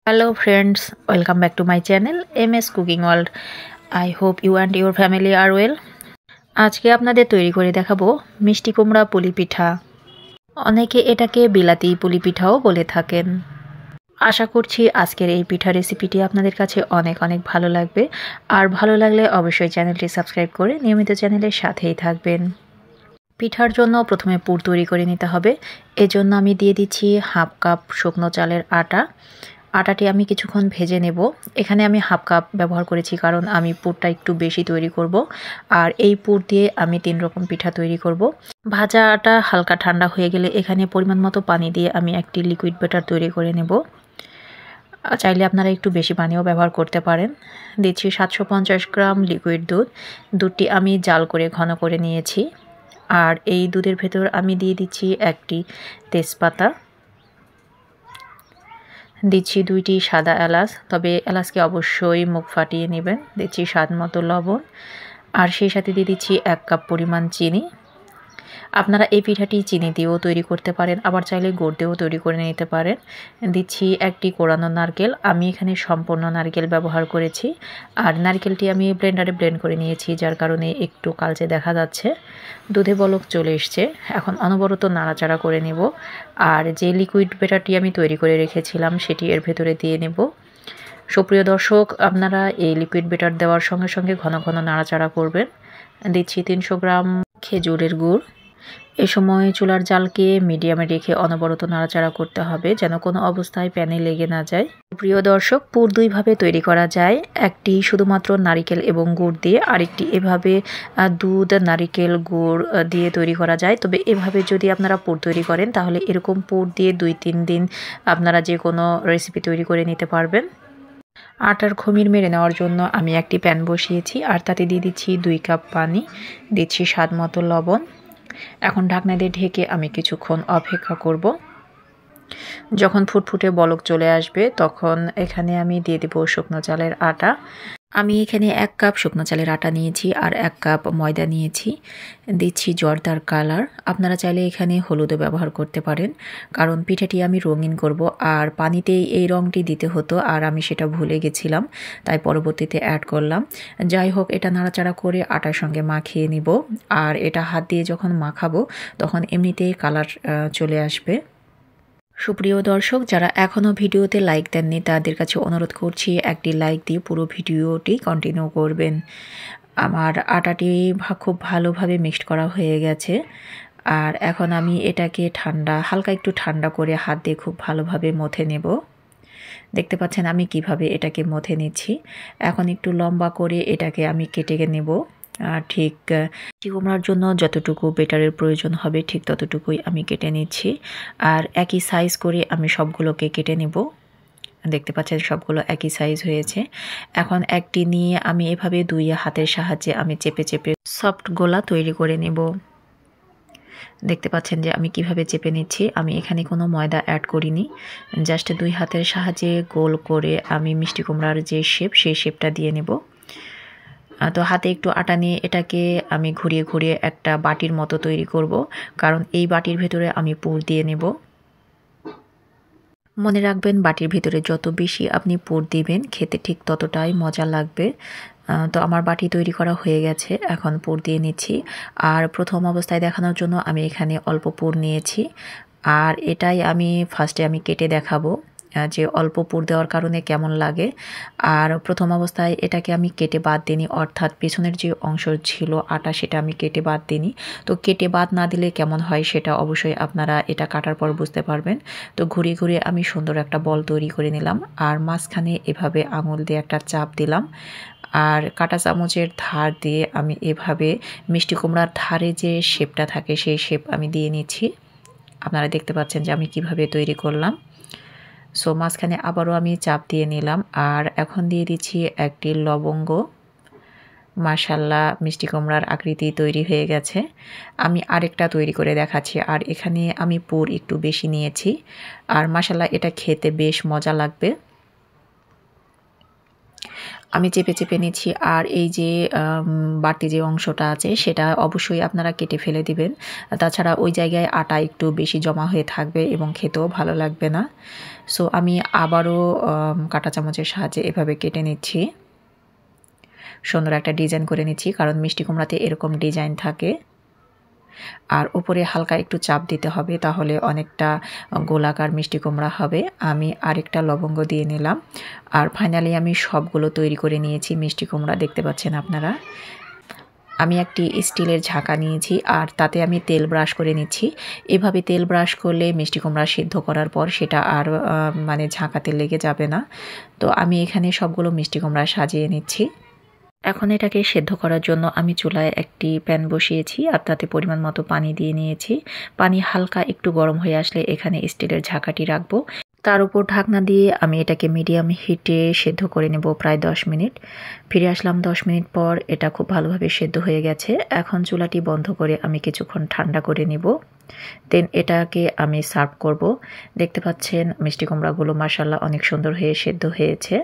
Hello friends, welcome back to my channel MS Cooking World. I hope you and your family are well. আজকে আপনাদের তৈরি করে দেখাবো মিষ্টি কুমড়া পুলি পিঠা। অনেকে এটাকে বিলাতি পুলি পিঠাও বলে থাকেন। আশা করছি আজকের এই পিঠা রেসিপিটি আপনাদের কাছে অনেক ভালো লাগবে। আর ভালো লাগলে অবশ্যই চ্যানেলটি সাবস্ক্রাইব করে নিয়মিত চ্যানেলের সাথেই থাকবেন। পিঠার জন্য প্রথমে পুর তৈরি করে নিতে হবে। এজন্য আমি দিয়ে দিচ্ছি হাফ কাপ শুকনো চালের আটা। আটাটি আমি কিছুক্ষণ ভেজে নেব। এখানে আমি হাফ কাপ ব্যবহার করেছি কারণ আমি পুরটা একটু বেশি তৈরি করব। আর এই পুর দিয়ে আমি 3 রকম পিঠা তৈরি করব। ভাজা আটা হালকা ঠান্ডা হয়ে গেলে এখানে পরিমাণ মতো পানি দিয়ে আমি একটি লিকুইড ব্যাটার তৈরি করে নেব। চাইলে আপনারা একটু বেশি পানিও ব্যবহার করতে পারেন। দিচ্ছি 750 গ্রাম লিকুইড দুধ। দুধটি আমি জাল করে ঘন করে নিয়েছি। আর এই দুধের ভেতর আমি দিয়ে দিচ্ছি একটি তেজপাতা, দিচ্ছি 2টি সাদা এলাচ, তবে এলাচকে অবশ্যই মুখ ফাটিয়ে নেবেন। দিচ্ছি স্বাদ মতো লবণ আর সেই সাথে দিয়ে দিচ্ছি 1 কাপ পরিমাণ চিনি। আপনারা এই পিঠাটি চিনি দিয়েও তৈরি করতে পারেন, আবার চাইলে গুড় দিয়েও তৈরি করে নিতে পারেন। দিচ্ছি একটি কোরানো নারকেল। আমি এখানে সম্পূর্ণ নারকেল ব্যবহার করেছি। আর নারকেলটি আমি ব্লেন্ডারে ব্লেন্ড করে নিয়েছি, যার কারণে একটু কালচে দেখা যাচ্ছে। দুধে বলক চলে এসছে। এখন অনবরত নাড়াচাড়া করে নেব। আর যে লিকুইড ব্যাটারটি আমি তৈরি করে রেখেছিলাম সেটি এর ভেতরে দিয়ে নেব। সুপ্রিয় দর্শক, আপনারা এই লিকুইড ব্যাটার দেওয়ার সঙ্গে সঙ্গে ঘন নাড়াচাড়া করবেন। দিচ্ছি 300 গ্রাম খেজুরের গুড়। এই সময় চুলার জালকে মিডিয়ামে রেখে অনবরত নাড়াচাড়া করতে হবে যেন কোনো অবস্থায় প্যানে লেগে না যায়। প্রিয় দর্শক, পুর দুইভাবে তৈরি করা যায়। একটি শুধুমাত্র নারিকেল এবং গুড় দিয়ে, আরেকটি এভাবে দুধ নারিকেল গুড় দিয়ে তৈরি করা যায়। তবে এভাবে যদি আপনারা পুর তৈরি করেন তাহলে এরকম পুর দিয়ে 2-3 দিন আপনারা যে কোনো রেসিপি তৈরি করে নিতে পারবেন। আটার খমির মেরে নেওয়ার জন্য আমি একটি প্যান বসিয়েছি আর তাতে দিয়ে দিচ্ছি 2 কাপ পানি, দিচ্ছি স্বাদ মতো লবণ। এখন ঢাকনা দিয়ে ঢেকে আমি কিছুক্ষণ অপেক্ষা করব। যখন ফুটফুটে বলক চলে আসবে তখন এখানে আমি দিয়ে দেব শুকনো চালের আটা। আমি এখানে 1 কাপ শুকনো চালের আটা নিয়েছি আর 1 কাপ ময়দা নিয়েছি। দিচ্ছি জর্দার কালার। আপনারা চাইলে এখানে হলুদও ব্যবহার করতে পারেন, কারণ পিঠাটি আমি রঙিন করব। আর পানিতেই এই রঙটি দিতে হতো আর আমি সেটা ভুলে গেছিলাম, তাই পরবর্তীতে অ্যাড করলাম। যাই হোক, এটা নাড়াচাড়া করে আটার সঙ্গে মাখিয়ে নিব। আর এটা হাত দিয়ে যখন মাখাবো তখন এমনিতেই কালার চলে আসবে। সুপ্রিয় দর্শক, যারা এখনও ভিডিওতে লাইক দেননি তাদের কাছে অনুরোধ করছি একটি লাইক দিয়ে পুরো ভিডিওটি কন্টিনিউ করবেন। আমার আটাটি খুব ভালোভাবে মিক্সড করা হয়ে গেছে। আর এখন আমি এটাকে হালকা একটু ঠান্ডা করে হাত দিয়ে খুব ভালোভাবে মথে নেব। দেখতে পাচ্ছেন আমি কিভাবে এটাকে মথে নিচ্ছি। এখন একটু লম্বা করে এটাকে আমি কেটে নেব। ঠিক মিষ্টি কুমড়ার জন্য যতটুকু বেটারের প্রয়োজন হবে ঠিক ততটুকুই আমি কেটে নিচ্ছি। আর একই সাইজ করে আমি সবগুলোকে কেটে নেব। দেখতে পাচ্ছেন সবগুলো একই সাইজ হয়েছে। এখন একটি নিয়ে আমি এভাবে 2 হাতের সাহায্যে আমি চেপে সফট গোলা তৈরি করে নেব। দেখতে পাচ্ছেন যে আমি কিভাবে চেপে নিচ্ছি। আমি এখানে কোনো ময়দা অ্যাড করিনি, জাস্ট 2 হাতের সাহায্যে গোল করে আমি মিষ্টি কুমড়ার যে শেপ সেই শেপটা দিয়ে নেব। তো হাতে একটু আটা নিয়ে এটাকে আমি ঘুরিয়ে একটা বাটির মতো তৈরি করব, কারণ এই বাটির ভেতরে আমি পুর দিয়ে নেব। মনে রাখবেন, বাটির ভিতরে যত বেশি আপনি পুর দিবেন খেতে ঠিক ততটাই মজা লাগবে। তো আমার বাটি তৈরি করা হয়ে গেছে, এখন পুর দিয়ে নিচ্ছি। আর প্রথম অবস্থায় দেখানোর জন্য আমি এখানে অল্প পুর নিয়েছি। আর এটাই আমি ফার্স্টে কেটে দেখাবো যে অল্প পুর দেওয়ার কারণে কেমন লাগে। আর প্রথম অবস্থায় এটাকে আমি কেটে বাদ দিইনি, অর্থাৎ পেছনের যে অংশ ছিল আটা সেটা আমি কেটে বাদ দিইনি। তো কেটে বাদ না দিলে কেমন হয় সেটা অবশ্যই আপনারা এটা কাটার পর বুঝতে পারবেন। তো ঘুরিয়ে আমি সুন্দর একটা বল তৈরি করে নিলাম। আর মাঝখানে এভাবে আঙুল দিয়ে একটা চাপ দিলাম। আর কাঁটা চামচের ধার দিয়ে আমি এভাবে মিষ্টি কুমড়ার ধারে যে শেপটা থাকে সেই শেপ আমি দিয়ে নিচ্ছি। আপনারা দেখতে পাচ্ছেন যে আমি কিভাবে তৈরি করলাম। সো মাঝখানে আবারও আমি চাপ দিয়ে নিলাম। আর এখন দিয়ে দিচ্ছি একটি লবঙ্গ। মাশাআল্লাহ, মিষ্টি কুমড়ার আকৃতি তৈরি হয়ে গেছে। আমি আরেকটা তৈরি করে দেখাচ্ছি। আর এখানে আমি পুর একটু বেশি নিয়েছি। আর মাশাআল্লাহ, এটা খেতে বেশ মজা লাগবে। আমি চেপে চেপে নিচ্ছি। আর এই যে বাড়তি যে অংশটা আছে সেটা অবশ্যই আপনারা কেটে ফেলে দিবেন, তাছাড়া ওই জায়গায় আটা একটু বেশি জমা হয়ে থাকবে এবং খেতেও ভালো লাগবে না। সো আমি আবারও কাঁটা চামচের সাহায্যে এভাবে কেটে নিচ্ছি, সুন্দর একটা ডিজাইন করে নিচ্ছি, কারণ মিষ্টি কুমড়াতে এরকম ডিজাইন থাকে। আর উপরে হালকা একটু চাপ দিতে হবে, তাহলে অনেকটা গোলাকার মিষ্টি কুমড়া হবে। আমি আরেকটা লবঙ্গ দিয়ে নিলাম। আর ফাইনালি আমি সবগুলো তৈরি করে নিয়েছি মিষ্টি কুমড়া, দেখতে পাচ্ছেন আপনারা। আমি একটি স্টিলের ঝাঁকা নিয়েছি আর তাতে আমি তেল ব্রাশ করে নিচ্ছি। এভাবে তেল ব্রাশ করলে মিষ্টি কুমড়া সিদ্ধ করার পর সেটা আর মানে ঝাঁকাতে লেগে যাবে না। তো আমি এখানে সবগুলো মিষ্টি কুমড়া সাজিয়ে নিচ্ছি। এখন এটাকে সেদ্ধ করার জন্য আমি চুলায় একটি প্যান বসিয়েছি আর তাতে পরিমাণ মতো পানি দিয়ে নিয়েছি। পানি হালকা একটু গরম হয়ে আসলে এখানে স্টিলের ঝাঁকাটি রাখবো। তার উপর ঢাকনা দিয়ে আমি এটাকে মিডিয়াম হিটে সেদ্ধ করে নেব প্রায় 10 মিনিট। ফিরে আসলাম 10 মিনিট পর, এটা খুব ভালোভাবে সেদ্ধ হয়ে গেছে। এখন চুলাটি বন্ধ করে আমি কিছুক্ষণ ঠান্ডা করে নিব। দেন এটাকে আমি সার্ভ করব। দেখতে পাচ্ছেন মিষ্টি কুমড়াগুলো মাশাআল্লাহ অনেক সুন্দর হয়ে সেদ্ধ হয়েছে।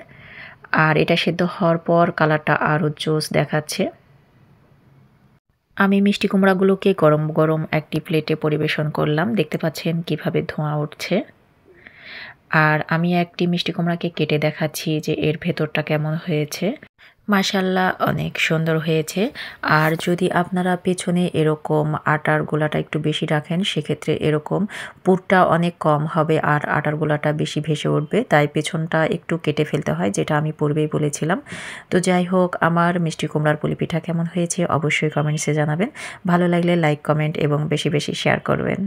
আর এটা সেদ্ধ হওয়ার পর কালারটা আরও জোস দেখাচ্ছে। আমি মিষ্টি কুমড়াগুলোকে গরম গরম একটি প্লেটে পরিবেশন করলাম। দেখতে পাচ্ছেন কিভাবে ধোঁয়া উঠছে। আর আমি একটি মিষ্টি কুমড়াকে কেটে দেখাচ্ছি যে এর ভেতরটা কেমন হয়েছে। মাশাআল্লাহ অনেক সুন্দর হয়েছে। আর যদি আপনারা পেছনে এরকম আটার গোলাটা একটু বেশি রাখেন, সেক্ষেত্রে এরকম পুরটা অনেক কম হবে আর আটার গোলাটা বেশি ভেসে উঠবে। তাই পেছনটা একটু কেটে ফেলতে হয়, যেটা আমি পূর্বেই বলেছিলাম। তো যাই হোক, আমার মিষ্টি কুমড়ার পুলি পিঠা কেমন হয়েছে অবশ্যই কমেন্টসে জানাবেন। ভালো লাগলে লাইক, কমেন্ট এবং বেশি বেশি শেয়ার করবেন।